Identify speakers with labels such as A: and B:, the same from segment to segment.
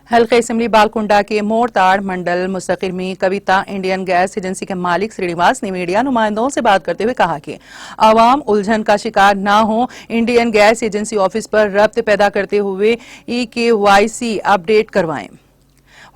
A: हल्का असेंबली बालकुंडा के मोरताड़ मंडल मुस्तकिर में कविता इंडियन गैस एजेंसी के मालिक श्रीनिवास ने मीडिया नुमाइंदों से बात करते हुए कहा कि आवाम उलझन का शिकार न हो, इंडियन गैस एजेंसी ऑफिस पर रब्त पैदा करते हुए EKYC अपडेट करवाएं।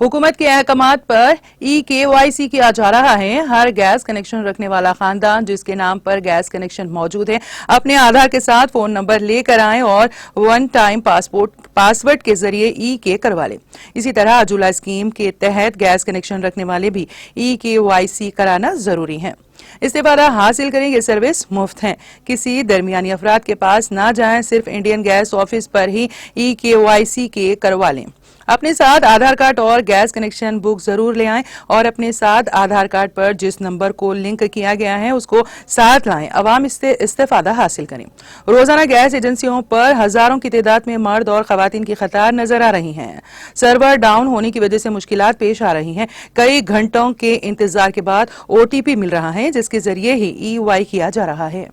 A: हुकूमत के अहकामात पर EKYC किया जा रहा है। हर गैस कनेक्शन रखने वाला खानदान जिसके नाम पर गैस कनेक्शन मौजूद है अपने आधार के साथ फोन नंबर लेकर आएं और वन टाइम पासवर्ड के जरिए EK करवा लें। इसी तरह उज्ज्वला स्कीम के तहत गैस कनेक्शन रखने वाले भी EKYC कराना जरूरी है। इस्तेफादा हासिल करें, ये सर्विस मुफ्त है। किसी दरमियानी अफराद के पास ना जाएं, सिर्फ इंडियन गैस ऑफिस पर ही EKYC के करवा लें। अपने साथ आधार कार्ड और गैस कनेक्शन बुक जरूर ले आएं और अपने साथ आधार कार्ड पर जिस नंबर को लिंक किया गया है उसको साथ लाएं। अवाम इससे इस्तेफादा हासिल करें। रोजाना गैस एजेंसियों पर हजारों की तादाद में मर्द और खवातीन की कतार नजर आ रही हैं। सर्वर डाउन होने की वजह से मुश्किलात पेश आ रही हैं। कई घंटों के इंतजार के बाद OTP मिल रहा है जिसके जरिए ही EY किया जा रहा है।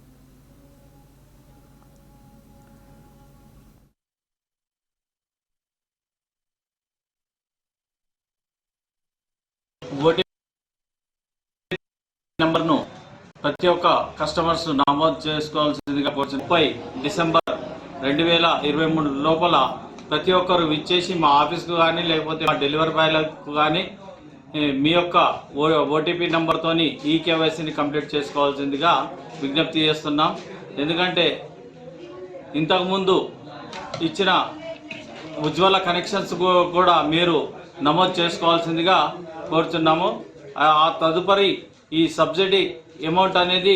B: నంబర్ను ప్రతి ఒక్క కస్టమర్స్ నమోదు చేసుకోవాల్సిందిగా 30 డిసెంబర్ 2023 లోపల ప్రతి ఒక్కరు విచ్చేసి మా ఆఫీస్కు కానీ లేకపోతే మా డెలివరీ బాయ్లకు కానీ మీ యొక్క OTP నంబర్తోని EKYCని కంప్లీట్ చేసుకోవాల్సిందిగా విజ్ఞప్తి చేస్తున్నాం। ఎందుకంటే ఇంతకుముందు ఇచ్చిన ఉజ్వల కనెక్షన్స్ కూడా మీరు నమోదు చేసుకోవాల్సిందిగా కోరుతున్నాము। ఆ తదుపరి ఈ సబ్సిడీ అమౌంట్ అనేది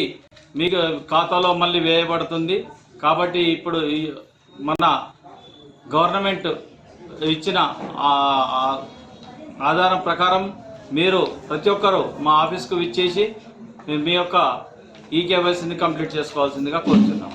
B: మీకు ఖాతాలో మళ్ళీ వేయబడుతుంది। కాబట్టి ఇప్పుడు మన గవర్నమెంట్ ఇచ్చిన ఆధారం ప్రకారం మీరు ప్రతి ఒక్కరూ మా ఆఫీస్కు విచ్చేసి మీ యొక్క EKYCని కంప్లీట్ చేసుకోవాల్సిందిగా కోరుతున్నాం।